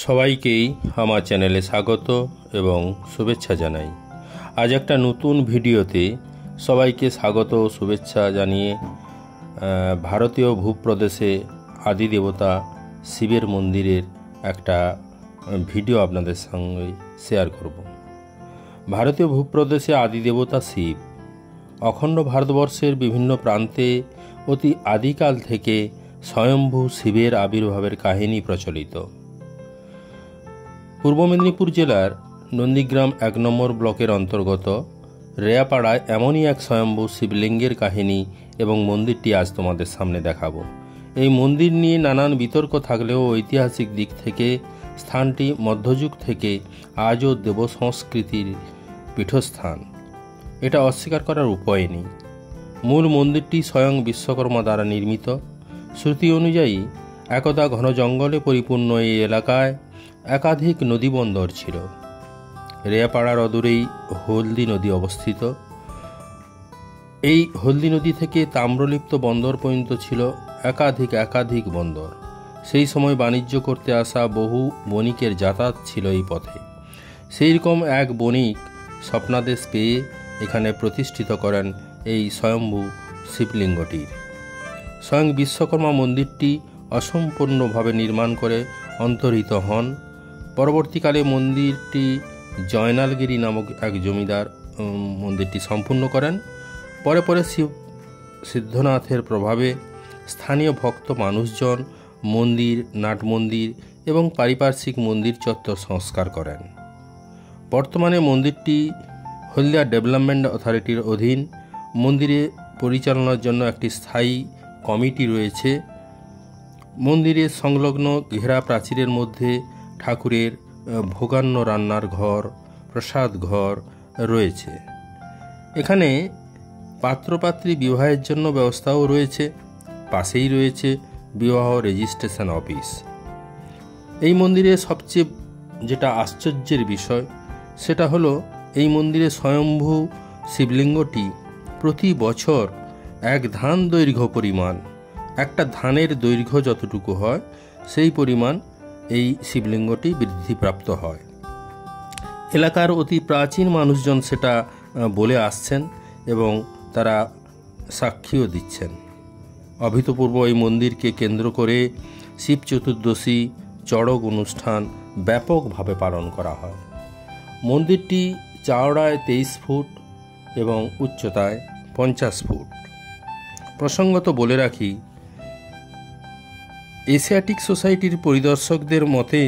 সবাইকেই আমার চ্যানেলে স্বাগত এবং শুভেচ্ছা জানাই। আজ একটা নতুন ভিডিওতে সবাইকে স্বাগত ও শুভেচ্ছা জানিয়ে ভারতীয় ভূপ্রদেশে আদি দেবতা শিবের মন্দিরের একটা ভিডিও আপনাদের সঙ্গে শেয়ার করব। ভারতীয় ভূপ্রদেশে আদি দেবতা শিব অখণ্ড ভারতবর্ষের বিভিন্ন প্রান্তে অতি আদিকাল থেকে স্বয়ম্ভূ শিবের আবির্ভাবের কাহিনী প্রচলিত। পূর্ব মেদিনীপুর জেলার নন্দীগ্রাম ১ নম্বর ব্লকের অন্তর্গত রেয়াপাড়ায় এমনই এক স্বয়ম্ভূ শিবলিঙ্গের কাহিনী এবং মন্দিরটি আজ তোমাদের সামনে দেখাবো। এই মন্দির নিয়ে নানান বিতর্ক থাকলেও ঐতিহাসিক দিক থেকে স্থানটি মধ্যযুগ থেকে আজও দেব সংস্কৃতির পীঠস্থান, এটা অস্বীকার করার উপায় নেই। মূল মন্দিরটি স্বয়ং বিশ্বকর্মা দ্বারা নির্মিত। শ্রুতি অনুযায়ী একদা ঘন জঙ্গলে পরিপূর্ণ এই এলাকায় একাধিক নদী বন্দর ছিল। রেয়াপাড়ার অদূরেই হলদি নদী অবস্থিত। এই হলদি নদী থেকে তাম্রলিপ্ত বন্দর পর্যন্ত ছিল একাধিক বন্দর। সেই সময় বাণিজ্য করতে আসা বহু বণিকের যাতায়াত ছিল এই পথে। সেই রকম এক বণিক স্বপ্নাদেশ পেয়ে এখানে প্রতিষ্ঠিত করেন এই স্বয়ম্ভূ শিবলিঙ্গটির। স্বয়ং বিশ্বকর্মা মন্দিরটি অসম্পূর্ণভাবে নির্মাণ করে অন্তর্হিত হন। পরবর্তীকালে মন্দিরটি জয়নালগিরি নামক এক জমিদার মন্দিরটি সম্পূর্ণ করেন। পরে শিব সিদ্ধনাথের প্রভাবে স্থানীয় ভক্ত মানুষজন মন্দির, নাট মন্দির এবং পারিপার্শ্বিক মন্দির চত্বর সংস্কার করেন। বর্তমানে মন্দিরটি হলদিয়া ডেভেলপমেন্ট অথরিটির অধীন। মন্দিরে পরিচালনার জন্য একটি স্থায়ী কমিটি রয়েছে। মন্দিরের সংলগ্ন ঘেরা প্রাচীরের মধ্যে ঠাকুরের ভোগান্ন রান্নার ঘর, প্রসাদ ঘর রয়েছে। এখানে পাত্রপাত্রী বিবাহের জন্য ব্যবস্থাও রয়েছে। পাশেই রয়েছে বিবাহ রেজিস্ট্রেশন অফিস। এই মন্দিরে সবচেয়ে যেটা আশ্চর্যের বিষয় সেটা হলো এই মন্দিরে স্বয়ম্ভূ শিবলিঙ্গটি প্রতি বছর এক ধান দৈর্ঘ্য পরিমাণ, একটা ধানের দৈর্ঘ্য যতটুকু হয় সেই পরিমাণ এই শিবলিঙ্গটি বৃদ্ধিপ্রাপ্ত হয়। এলাকার অতি প্রাচীন মানুষজন সেটা বলে আসছেন এবং তারা সাক্ষীও দিচ্ছেন। অভূতপূর্ব এই মন্দিরকে কেন্দ্র করে শিব চতুর্দশী চড়ক অনুষ্ঠান ব্যাপকভাবে পালন করা হয়। মন্দিরটি চওড়ায় 23 ফুট এবং উচ্চতায় 50 ফুট। প্রসঙ্গত বলে রাখি, এশিয়াটিক সোসাইটির পরিদর্শকদের মতে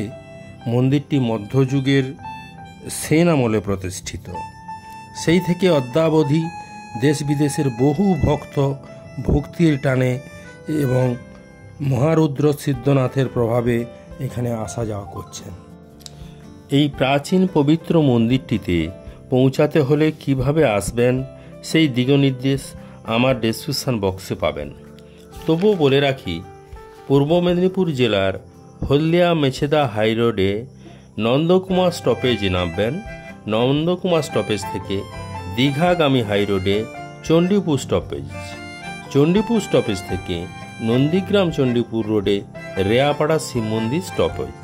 মন্দিরটি মধ্যযুগের সেন আমলে প্রতিষ্ঠিত। সেই থেকে অদ্যাবধি দেশ বিদেশের বহু ভক্ত ভক্তির টানে এবং মহারুদ্র সিদ্ধনাথের প্রভাবে এখানে আসা যাওয়া করছেন। এই প্রাচীন পবিত্র মন্দিরটিতে পৌঁছাতে হলে কিভাবে আসবেন সেই দিকনির্দেশ আমার ডেসক্রিপশন বক্সে পাবেন। তবুও বলে রাখি, পূর্ব মেদিনীপুর জেলার হলদিয়া মেছেদা হাইরোডে নন্দকুমার স্টপেজে নামবেন। নন্দকুমার স্টপেজ থেকে দীঘাগামী হাইরোডে চণ্ডীপুর স্টপেজ। চণ্ডীপুর স্টপেজ থেকে নন্দীগ্রাম চণ্ডীপুর রোডে রেয়াপাড়া শিব মন্দির স্টপেজ,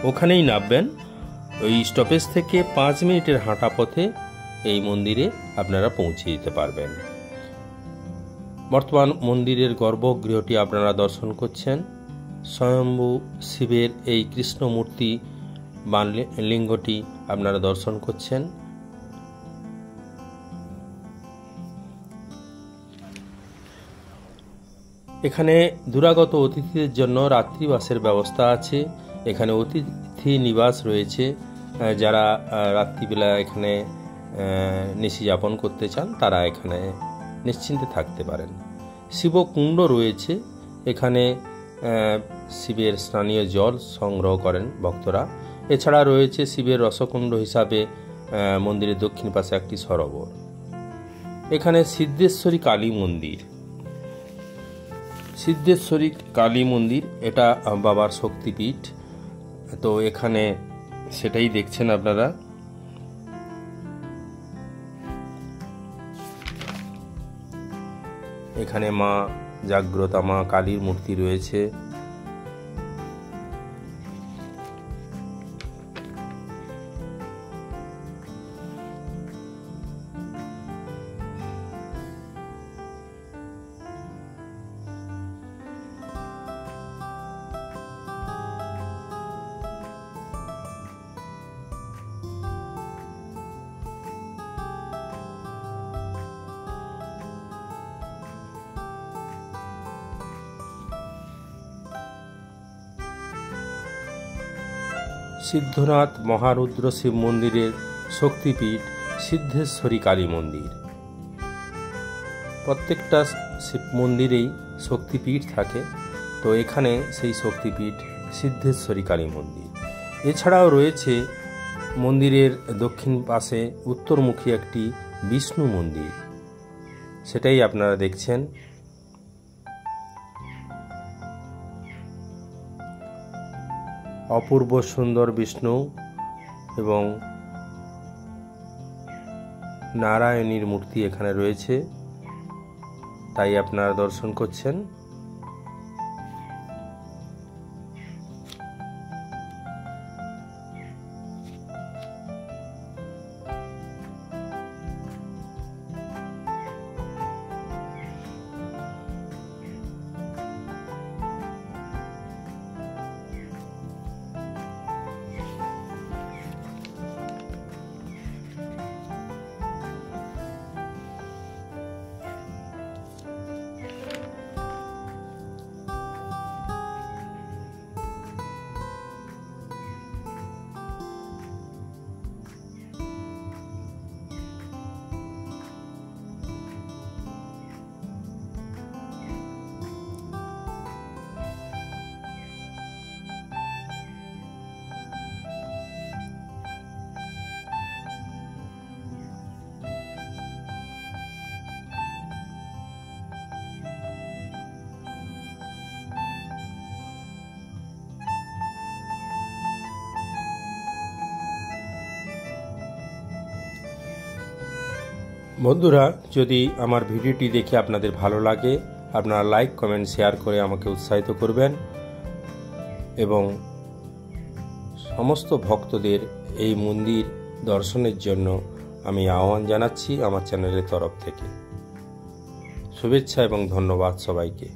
ওখানেই নামবেন। ওই স্টপেজ থেকে 5 মিনিটের হাঁটা পথে এই মন্দিরে আপনারা পৌঁছে যেতে পারবেন। বর্তমান মন্দিরের গর্ভগৃহটি আপনারা দর্শন করছেন। স্বয়ম্ভূ শিবের এই কৃষ্ণমূর্তি লিঙ্গটি আপনারা দর্শন করছেন। এখানে দুরাগত অতিথিদের জন্য রাত্রিবাসের ব্যবস্থা আছে। এখানে অতিথি নিবাস রয়েছে। যারা রাত্রিবেলা এখানে নিশি যাপন করতে চান তারা এখানে নিশ্চিন্তে থাকতে পারেন। শিবকুণ্ড রয়েছে। এখানে শিবের স্নানীয় জল সংগ্রহ করেন ভক্তরা। এছাড়া রয়েছে শিবের রসকুণ্ড হিসাবে মন্দিরের দক্ষিণ পাশে একটি সরোবর। এখানে সিদ্ধেশ্বরী কালী মন্দির। সিদ্ধেশ্বরী কালী মন্দির এটা বাবার শক্তিপীঠ। তো এখানে সেটাই দেখছেন আপনারা। এখানে মা জাগ্রতা, মা কালীর মূর্তি রয়েছে। সিদ্ধনাথ মহারুদ্র শিব মন্দিরের শক্তিপীঠ সিদ্ধেশ্বরী কালী মন্দির। প্রত্যেকটা শিব মন্দিরেই শক্তিপীঠ থাকে, তো এখানে সেই শক্তিপীঠ সিদ্ধেশ্বরী কালী মন্দির। এছাড়াও রয়েছে মন্দিরের দক্ষিণ পাশে উত্তরমুখী একটি বিষ্ণু মন্দির, সেটাই আপনারা দেখছেন। অপূর্ব সুন্দর বিষ্ণু এবং নারায়ণীর মূর্তি এখানে রয়েছে, তাই আপনারা দর্শন করছেন। বন্ধুরা, যদি আমার ভিডিওটি দেখে আপনাদের ভালো লাগে, আপনারা লাইক, কমেন্ট, শেয়ার করে আমাকে উৎসাহিত করবেন এবং সমস্ত ভক্তদের এই মন্দির দর্শনের জন্য আমি আহ্বান জানাচ্ছি আমার চ্যানেলের তরফ থেকে। শুভেচ্ছা এবং ধন্যবাদ সবাইকে।